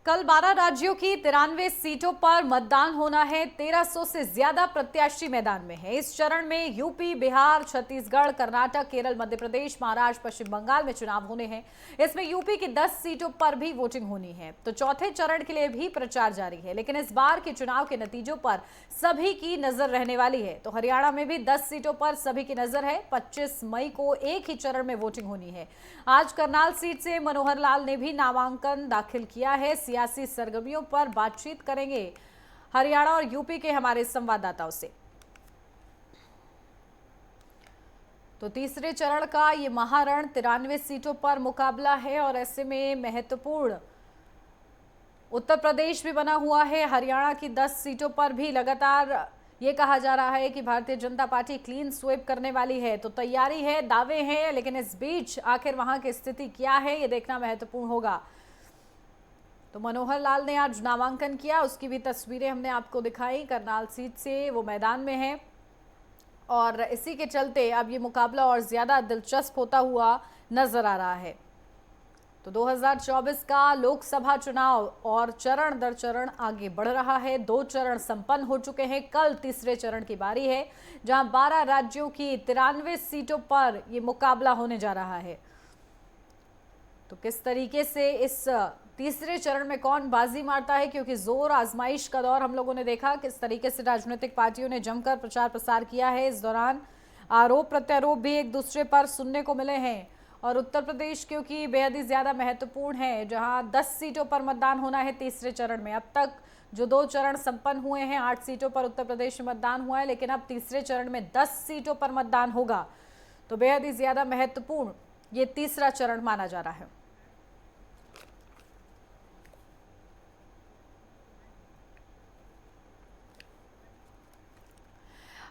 कल 12 राज्यों की 93 सीटों पर मतदान होना है। 1300 से ज्यादा प्रत्याशी मैदान में हैं। इस चरण में यूपी, बिहार, छत्तीसगढ़, कर्नाटक, केरल, मध्य प्रदेश, महाराष्ट्र, पश्चिम बंगाल में चुनाव होने हैं। इसमें यूपी की 10 सीटों पर भी वोटिंग होनी है। तो चौथे चरण के लिए भी प्रचार जारी है, लेकिन इस बार के चुनाव के नतीजों पर सभी की नजर रहने वाली है। तो हरियाणा में भी 10 सीटों पर सभी की नजर है। 25 मई को एक ही चरण में वोटिंग होनी है। आज करनाल सीट से मनोहर लाल ने भी नामांकन दाखिल किया है। सियासी सरगर्मियों पर बातचीत करेंगे हरियाणा और यूपी के हमारे संवाददाताओं से। तो तीसरे चरण का ये महारण 93 सीटों पर मुकाबला है और ऐसे में महत्वपूर्ण उत्तर प्रदेश भी बना हुआ है। हरियाणा की 10 सीटों पर भी लगातार ये कहा जा रहा है कि Bharatiya Janata party clean sweep करने वाली है। तो तैयारी है, दावे हैं, लेकिन इस बीच आखिर वहां की स्थिति क्या है ये देखना महत्वपूर्ण होगा। तो मनोहर लाल ने आज नामांकन किया, उसकी भी तस्वीरें हमने आपको दिखाई। करनाल सीट से वो मैदान में है और इसी के चलते अब ये मुकाबला और ज्यादा दिलचस्प होता हुआ नजर आ रहा है। तो 2024 का लोकसभा चुनाव और चरण दर चरण आगे बढ़ रहा है। 2 चरण संपन्न हो चुके हैं। कल तीसरे चरण की बारी है, जहां 12 राज्यों की 93 सीटों पर यह मुकाबला होने जा रहा है। तो किस तरीके से इस तीसरे चरण में कौन बाजी मारता है, क्योंकि जोर आजमाइश का दौर हम लोगों ने देखा किस तरीके से राजनीतिक पार्टियों ने जमकर प्रचार प्रसार किया है। इस दौरान आरोप प्रत्यारोप भी एक दूसरे पर सुनने को मिले हैं। और उत्तर प्रदेश क्योंकि बेहद ही ज्यादा महत्वपूर्ण है, जहां 10 सीटों पर मतदान होना है तीसरे चरण में। अब तक जो 2 चरण संपन्न हुए हैं, 8 सीटों पर उत्तर प्रदेश में मतदान हुआ है, लेकिन अब तीसरे चरण में 10 सीटों पर मतदान होगा। तो बेहद ही ज्यादा महत्वपूर्ण ये तीसरा चरण माना जा रहा है।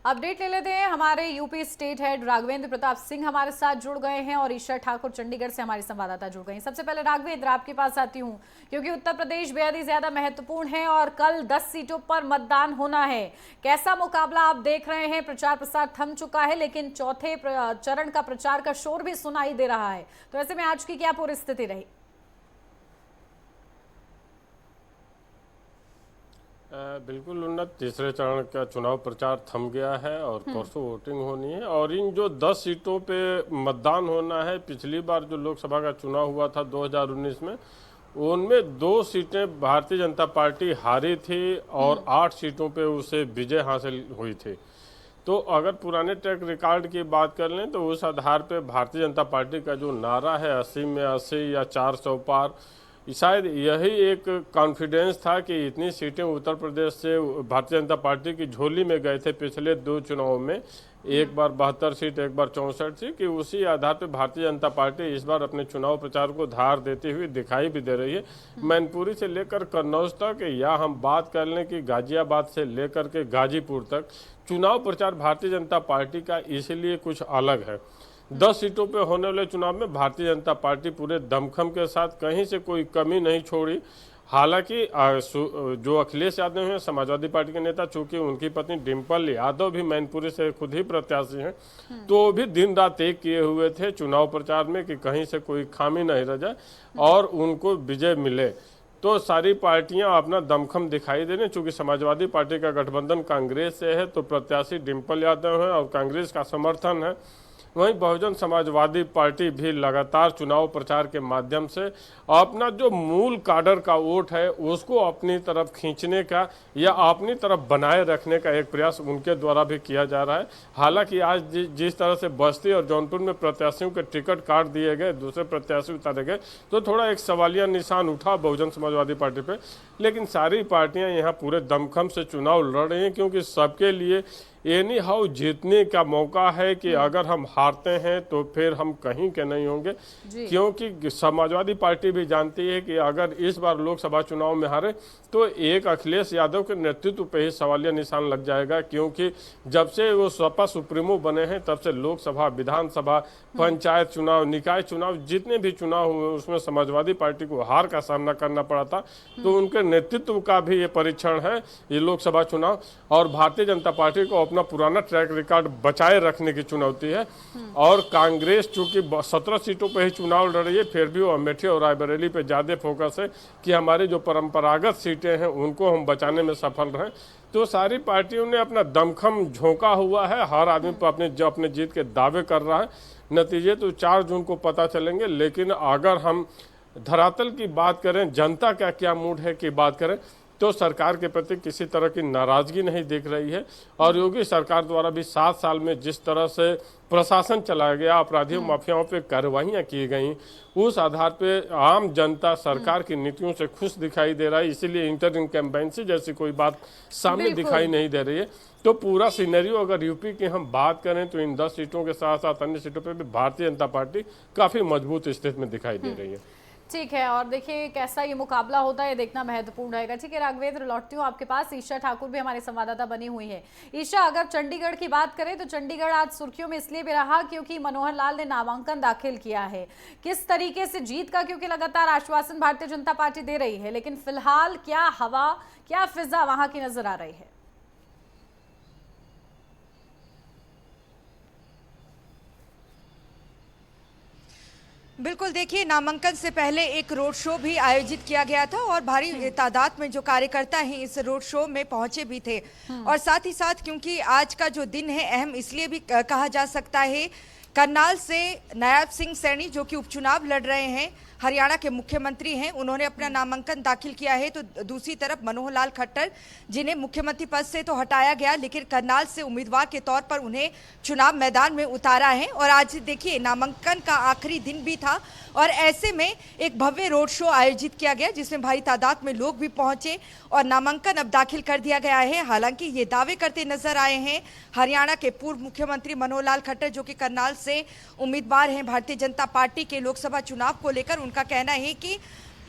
अपडेट ले लेते हैं। हमारे UP state head Raghavendra Pratap Singh हमारे साथ जुड़ गए हैं और ईशा ठाकुर चंडीगढ़ से हमारी संवाददाता जुड़ गए हैं। सबसे पहले राघवेंद्र, आपके पास आती हूं, क्योंकि उत्तर प्रदेश बेहद ही ज्यादा महत्वपूर्ण है और कल 10 सीटों पर मतदान होना है। कैसा मुकाबला आप देख रहे हैं? प्रचार प्रसार थम चुका है, लेकिन चौथे चरण का प्रचार का शोर भी सुनाई दे रहा है। तो ऐसे में आज की क्या परिस्थिति रही? बिल्कुल उन्नत, तीसरे चरण का चुनाव प्रचार थम गया है और परसों वोटिंग होनी है। और इन जो 10 सीटों पे मतदान होना है, पिछली बार जो लोकसभा का चुनाव हुआ था 2019 में, उनमें 2 सीटें भारतीय जनता पार्टी हारी थी और 8 सीटों पे उसे विजय हासिल हुई थी। तो अगर पुराने ट्रैक रिकॉर्ड की बात कर लें तो उस आधार पे भारतीय जनता पार्टी का जो नारा है 80 में 80 या 400 पार, शायद यही एक कॉन्फिडेंस था कि इतनी सीटें उत्तर प्रदेश से भारतीय जनता पार्टी की झोली में गए थे पिछले 2 चुनावों में, एक बार 72 सीट, एक बार 64 सीट, कि उसी आधार पर भारतीय जनता पार्टी इस बार अपने चुनाव प्रचार को धार देती हुई दिखाई भी दे रही है। मैनपुरी से लेकर कन्नौज तक, या हम बात कर लें कि गाजियाबाद से लेकर के गाजीपुर तक, चुनाव प्रचार भारतीय जनता पार्टी का इसलिए कुछ अलग है। 10 सीटों पे होने वाले चुनाव में भारतीय जनता पार्टी पूरे दमखम के साथ कहीं से कोई कमी नहीं छोड़ी। हालांकि जो अखिलेश यादव हैं समाजवादी पार्टी के नेता, चूंकि उनकी पत्नी डिम्पल यादव भी मैनपुरी से खुद ही प्रत्याशी हैं, तो भी दिन रात एक किए हुए थे चुनाव प्रचार में कि कहीं से कोई खामी नहीं रह जाए और उनको विजय मिले। तो सारी पार्टियां अपना दमखम दिखाई दे रही। चूंकि समाजवादी पार्टी का गठबंधन कांग्रेस से है, तो प्रत्याशी डिम्पल यादव है और कांग्रेस का समर्थन है। वहीं बहुजन समाजवादी पार्टी भी लगातार चुनाव प्रचार के माध्यम से अपना जो मूल काडर का वोट है उसको अपनी तरफ खींचने का या अपनी तरफ बनाए रखने का एक प्रयास उनके द्वारा भी किया जा रहा है। हालांकि आज जिस तरह से बस्ती और जौनपुर में प्रत्याशियों के टिकट काट दिए गए, दूसरे प्रत्याशी उतारे गए, तो थोड़ा एक सवालिया निशान उठा बहुजन समाजवादी पार्टी पे। लेकिन सारी पार्टियां यहाँ पूरे दमखम से चुनाव लड़ रही हैं, क्योंकि सबके लिए एनी हाउ जीतने का मौका है कि अगर हम हारते हैं तो फिर हम कहीं के नहीं होंगे। क्योंकि समाजवादी पार्टी भी जानती है कि अगर इस बार लोकसभा चुनाव में हारे तो एक अखिलेश यादव के नेतृत्व पे ही सवालिया निशान लग जाएगा। क्योंकि जब से वो सपा सुप्रीमो बने हैं तब से लोकसभा, विधानसभा, पंचायत चुनाव, निकाय चुनाव, जितने भी चुनाव हुए उसमें समाजवादी पार्टी को हार का सामना करना पड़ा था। तो उनके नेतृत्व का भी ये परीक्षण है ये लोकसभा चुनाव, और भारतीय जनता पार्टी को अपना पुराना ट्रैक रिकॉर्ड बचाए रखने की चुनौती है। और कांग्रेस चूंकि 17 सीटों पर ही चुनाव लड़ रही है, फिर भी वो अमेठी और रायबरेली पे ज़्यादा फोकस है कि हमारी जो परंपरागत सीटें हैं उनको हम बचाने में सफल रहें। तो सारी पार्टियों ने अपना दमखम झोंका हुआ है, हर आदमी पर अपने जीत के दावे कर रहा है। नतीजे तो 4 जून को पता चलेंगे, लेकिन अगर हम धरातल की बात करें, जनता का क्या मूड है की बात करें, तो सरकार के प्रति किसी तरह की नाराजगी नहीं दिख रही है। और योगी सरकार द्वारा भी 7 साल में जिस तरह से प्रशासन चलाया गया, अपराधियों माफियाओं पे कार्रवाइयाँ की गई, उस आधार पे आम जनता सरकार की नीतियों से खुश दिखाई दे रहा है। इसीलिए इंटर इनकम्बेंसी जैसी कोई बात सामने दिखाई नहीं दे रही है। तो पूरा सिनेरियो अगर यूपी की हम बात करें तो इन 10 सीटों के साथ साथ अन्य सीटों पर भी भारतीय जनता पार्टी काफी मजबूत स्थिति में दिखाई दे रही है। ठीक है, और देखिए कैसा ये मुकाबला होता है, देखना महत्वपूर्ण रहेगा। ठीक है राघवेंद्र, लौटती हूँ आपके पास। ईशा ठाकुर भी हमारे संवाददाता बनी हुई है। ईशा, अगर चंडीगढ़ की बात करें तो चंडीगढ़ आज सुर्खियों में इसलिए भी रहा क्योंकि मनोहर लाल ने नामांकन दाखिल किया है। किस तरीके से जीत का, क्योंकि लगातार आश्वासन भारतीय जनता पार्टी दे रही है, लेकिन फिलहाल क्या हवा, क्या फिजा वहां की नजर आ रही है? बिल्कुल, देखिए नामांकन से पहले एक रोड शो भी आयोजित किया गया था और भारी तादाद में जो कार्यकर्ता हैं इस रोड शो में पहुंचे भी थे। और साथ ही साथ क्योंकि आज का जो दिन है अहम इसलिए भी कहा जा सकता है, करनाल से नायब सिंह सैनी जो कि उपचुनाव लड़ रहे हैं, हरियाणा के मुख्यमंत्री हैं, उन्होंने अपना नामांकन दाखिल किया है। तो दूसरी तरफ मनोहर लाल खट्टर, जिन्हें मुख्यमंत्री पद से तो हटाया गया लेकिन करनाल से उम्मीदवार के तौर पर उन्हें चुनाव मैदान में उतारा है। और आज देखिए नामांकन का आखिरी दिन भी था और ऐसे में एक भव्य रोड शो आयोजित किया गया जिसमें भारी तादाद में लोग भी पहुंचे और नामांकन अब दाखिल कर दिया गया है। हालांकि ये दावे करते नजर आए हैं हरियाणा के पूर्व मुख्यमंत्री मनोहर लाल खट्टर, जो कि करनाल से उम्मीदवार हैं भारतीय जनता पार्टी के लोकसभा चुनाव को लेकर। उनका कहना है कि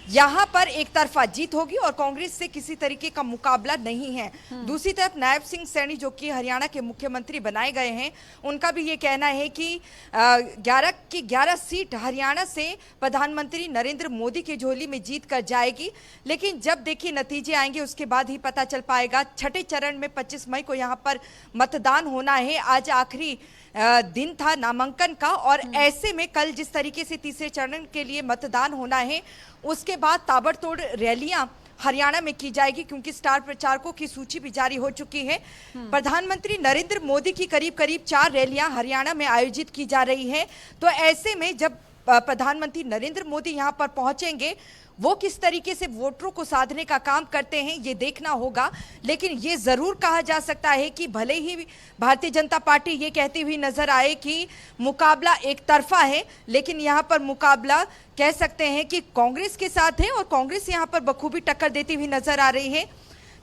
यहां पर एक तरफा जीत होगी और कांग्रेस से किसी तरीके का मुकाबला नहीं है। दूसरी तरफ नायब सिंह सैनी जो कि हरियाणा के मुख्यमंत्री बनाए गए हैं, उनका भी ये कहना है कि 11 की 11 सीट हरियाणा से प्रधानमंत्री नरेंद्र मोदी की झोली में जीत कर जाएगी। लेकिन जब देखिए नतीजे आएंगे उसके बाद ही पता चल पाएगा। छठे चरण में 25 मई को यहाँ पर मतदान होना है। आज आखिरी दिन था नामांकन का और ऐसे में कल जिस तरीके से तीसरे चरण के लिए मतदान होना है उसके बाद ताबड़तोड़ रैलियां हरियाणा में की जाएगी, क्योंकि स्टार प्रचारकों की सूची भी जारी हो चुकी है। प्रधानमंत्री नरेंद्र मोदी की करीब करीब 4 रैलियां हरियाणा में आयोजित की जा रही है। तो ऐसे में जब प्रधानमंत्री नरेंद्र मोदी यहां पर पहुंचेंगे, वो किस तरीके से वोटरों को साधने का काम करते हैं ये देखना होगा। लेकिन ये जरूर कहा जा सकता है कि भले ही भारतीय जनता पार्टी ये कहती हुई नजर आए कि मुकाबला एक तरफा है, लेकिन यहाँ पर मुकाबला कह सकते हैं कि कांग्रेस के साथ है और कांग्रेस यहाँ पर बखूबी टक्कर देती हुई नजर आ रही है।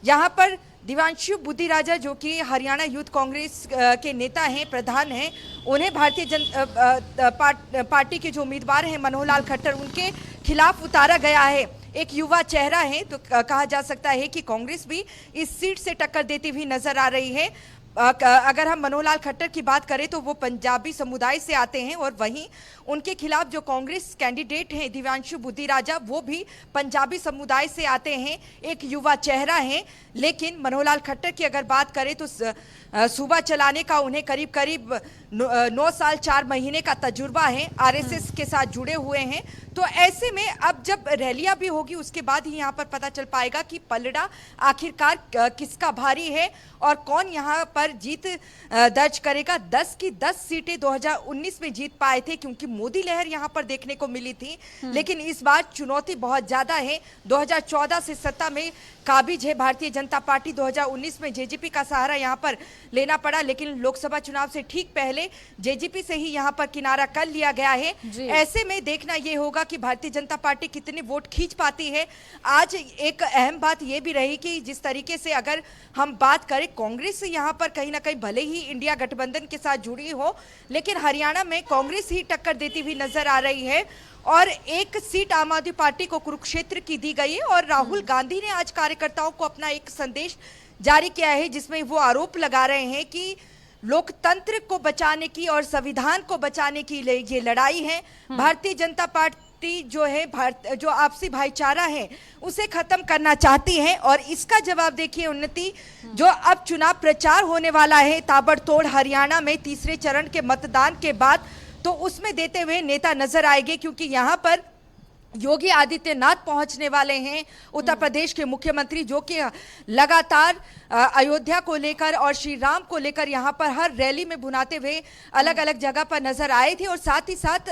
यहाँ पर दिव्यांशु बुद्धिराजा जो कि हरियाणा यूथ कांग्रेस के नेता हैं, प्रधान हैं, उन्हें भारतीय जनता पार्टी के जो उम्मीदवार हैं मनोहर लाल खट्टर, उनके खिलाफ उतारा गया है। एक युवा चेहरा है, तो कहा जा सकता है कि कांग्रेस भी इस सीट से टक्कर देती हुई नजर आ रही है। अगर हम मनोहर लाल खट्टर की बात करें तो वो पंजाबी समुदाय से आते हैं और वहीं उनके खिलाफ जो कांग्रेस कैंडिडेट हैं दिव्यांशु बुद्धिराजा, वो भी पंजाबी समुदाय से आते हैं, एक युवा चेहरा हैं। लेकिन मनोहर लाल खट्टर की अगर बात करें तो सूबा चलाने का उन्हें करीब करीब 9 साल 4 महीने का तजुर्बा है, आरएसएस के साथ जुड़े हुए हैं। तो ऐसे में अब जब रैलियां भी होगी उसके बाद ही यहाँ पर पता चल पाएगा कि पलड़ा आखिरकार किसका भारी है और कौन यहाँ पर जीत दर्ज करेगा। 10 की 10 सीटें 2019 में जीत पाए थे क्योंकि मोदी लहर यहाँ पर देखने को मिली थी, लेकिन इस बार चुनौती बहुत ज्यादा है। 2014 से सत्ता में काबिज है भारतीय जनता पार्टी, 2019 में जेजेपी का सहारा यहाँ पर लेना पड़ा, लेकिन लोकसभा चुनाव से ठीक पहले जेजेपी से ही यहाँ पर किनारा कर लिया गया है। ऐसे में देखना ये होगा कि भारतीय जनता पार्टी कितने वोट खींच पाती है। आज एक अहम बात ये भी रही कि जिस तरीके से अगर हम बात करें, कांग्रेस यहाँ पर कहीं ना कहीं भले ही इंडिया गठबंधन के साथ जुड़ी हो, लेकिन हरियाणा में कांग्रेस ही टक्कर देती हुई नजर आ रही है और एक सीट आम आदमी पार्टी को कुरुक्षेत्र की दी गई है। और राहुल गांधी ने आज कार्यकर्ताओं को अपना एक संदेश जारी किया है जिसमें वो आरोप लगा रहे हैं कि लोकतंत्र को बचाने की और संविधान को बचाने की ये लड़ाई है। भारतीय जनता पार्टी जो है जो आपसी भाईचारा है उसे खत्म करना चाहती है। और इसका जवाब देखिए उन्नति, जो अब चुनाव प्रचार होने वाला है ताबड़तोड़ हरियाणा में तीसरे चरण के मतदान के बाद, तो उसमें देते हुए नेता नजर आएंगे, क्योंकि यहाँ पर योगी आदित्यनाथ पहुंचने वाले हैं, उत्तर प्रदेश के मुख्यमंत्री, जो कि लगातार अयोध्या को लेकर और श्री राम को लेकर यहां पर हर रैली में भुनाते हुए अलग अलग जगह पर नजर आए थे। और साथ ही साथ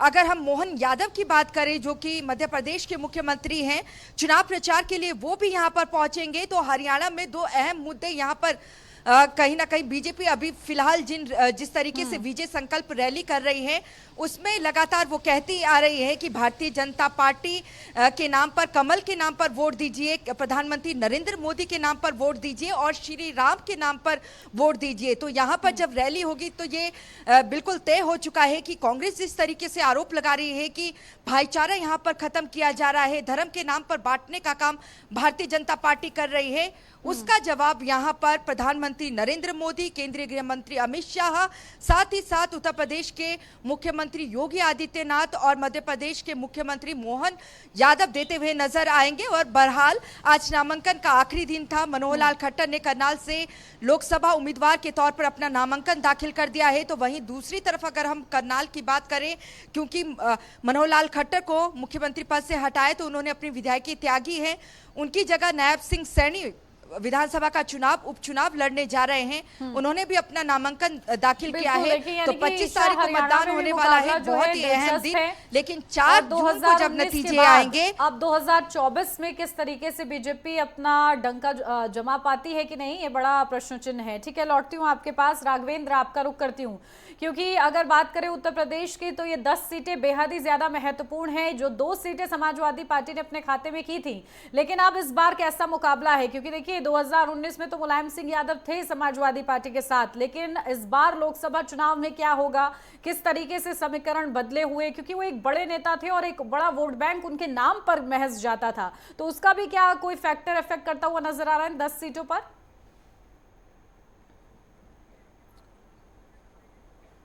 अगर हम मोहन यादव की बात करें, जो कि मध्य प्रदेश के मुख्यमंत्री हैं, चुनाव प्रचार के लिए वो भी यहां पर पहुंचेंगे। तो हरियाणा में दो अहम मुद्दे यहां पर कहीं ना कहीं बीजेपी अभी फिलहाल जिस तरीके से विजय संकल्प रैली कर रही है, उसमें लगातार वो कहती आ रही है कि भारतीय जनता पार्टी के नाम पर, कमल के नाम पर वोट दीजिए, प्रधानमंत्री नरेंद्र मोदी के नाम पर वोट दीजिए और श्री राम के नाम पर वोट दीजिए। तो यहाँ पर जब रैली होगी तो ये बिल्कुल तय हो चुका है कि कांग्रेस जिस तरीके से आरोप लगा रही है कि भाईचारा यहाँ पर खत्म किया जा रहा है, धर्म के नाम पर बांटने का काम भारतीय जनता पार्टी कर रही है, उसका जवाब यहाँ पर प्रधानमंत्री नरेंद्र मोदी, केंद्रीय गृह मंत्री अमित शाह, साथ ही साथ उत्तर प्रदेश के मुख्यमंत्री योगी आदित्यनाथ और मध्य प्रदेश के मुख्यमंत्री मोहन यादव देते हुए नजर आएंगे। और बहरहाल आज नामांकन का आखिरी दिन था। मनोहर लाल खट्टर ने करनाल से लोकसभा उम्मीदवार के तौर पर अपना नामांकन दाखिल कर दिया है। तो वहीं दूसरी तरफ अगर हम करनाल की बात करें, क्योंकि मनोहर लाल खट्टर को मुख्यमंत्री पद से हटाए तो उन्होंने अपनी विधायकी त्यागी है, उनकी जगह नायब सिंह सैनी विधानसभा का उपचुनाव लड़ने जा रहे हैं। उन्होंने भी अपना नामांकन दाखिल किया है। तो 25 तारीख को मतदान होने वाला है, बहुत ही अहम दिन। लेकिन 4 जून को जब नतीजे आएंगे, अब 2024 में किस तरीके से बीजेपी अपना डंका जमा पाती है कि नहीं, ये बड़ा प्रश्न चिन्ह है। ठीक है, लौटती हूँ आपके पास। राघवेंद्र, आपका रुख करती हूँ, क्योंकि अगर बात करें उत्तर प्रदेश की तो ये 10 सीटें बेहद ही ज्यादा महत्वपूर्ण है। जो 2 सीटें समाजवादी पार्टी ने अपने खाते में की थी, लेकिन अब इस बार कैसा मुकाबला है, क्योंकि देखिए 2019 में तो मुलायम सिंह यादव थे समाजवादी पार्टी के साथ, लेकिन इस बार लोकसभा चुनाव में क्या होगा, किस तरीके से समीकरण बदले हुए, क्योंकि वो एक बड़े नेता थे और एक बड़ा वोट बैंक उनके नाम पर महज जाता था, तो उसका भी क्या कोई फैक्टर इफेक्ट करता हुआ नजर आ रहा है 10 सीटों पर?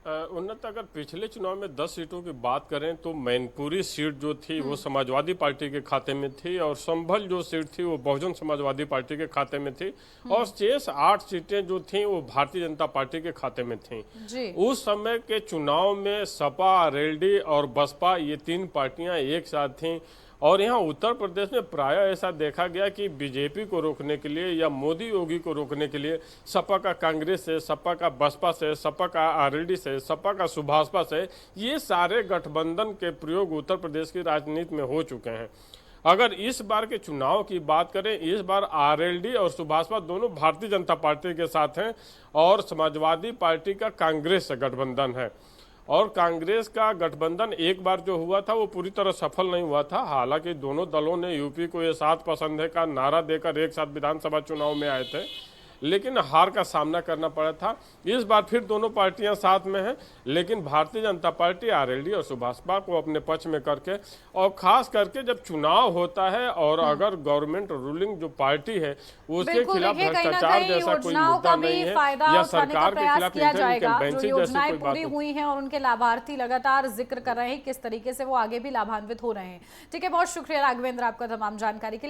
उन्नत, अगर पिछले चुनाव में 10 सीटों की बात करें तो मैनपुरी सीट जो थी वो समाजवादी पार्टी के खाते में थी, और संभल जो सीट थी वो बहुजन समाजवादी पार्टी के खाते में थी, और शेष 8 सीटें जो थी वो भारतीय जनता पार्टी के खाते में थी। उस समय के चुनाव में सपा, आरएलडी और बसपा, ये 3 पार्टियां एक साथ थीं। और यहाँ उत्तर प्रदेश में प्राय ऐसा देखा गया कि बीजेपी को रोकने के लिए या मोदी योगी को रोकने के लिए सपा का कांग्रेस से, सपा का बसपा से, सपा का आरएलडी से, सपा का सुभाषपा से, ये सारे गठबंधन के प्रयोग उत्तर प्रदेश की राजनीति में हो चुके हैं। अगर इस बार के चुनाव की बात करें, इस बार आरएलडी और सुभाषपा दोनों भारतीय जनता पार्टी के साथ हैं, और समाजवादी पार्टी का कांग्रेस से गठबंधन है। और कांग्रेस का गठबंधन एक बार जो हुआ था वो पूरी तरह सफल नहीं हुआ था। हालांकि दोनों दलों ने यूपी को ये 7 पसंद है का नारा देकर एक साथ विधानसभा चुनाव में आए थे, लेकिन हार का सामना करना पड़ा था। इस बार फिर दोनों पार्टियां साथ में हैं, लेकिन भारतीय जनता पार्टी आरएलडी और सुभाषपा को अपने पक्ष में करके, और खास करके जब चुनाव होता है और अगर गवर्नमेंट रूलिंग जो पार्टी है उसके खिलाफ भ्रष्टाचार जैसा कोई मुद्दा नहीं है या सरकार के खिलाफ इंटरवेंसी जैसी कोई बात हुई है और उनके लाभार्थी लगातार जिक्र कर रहे हैं किस तरीके से वो आगे भी लाभान्वित हो रहे हैं। ठीक है, बहुत शुक्रिया राघवेंद्र आपका तमाम जानकारी के लिए।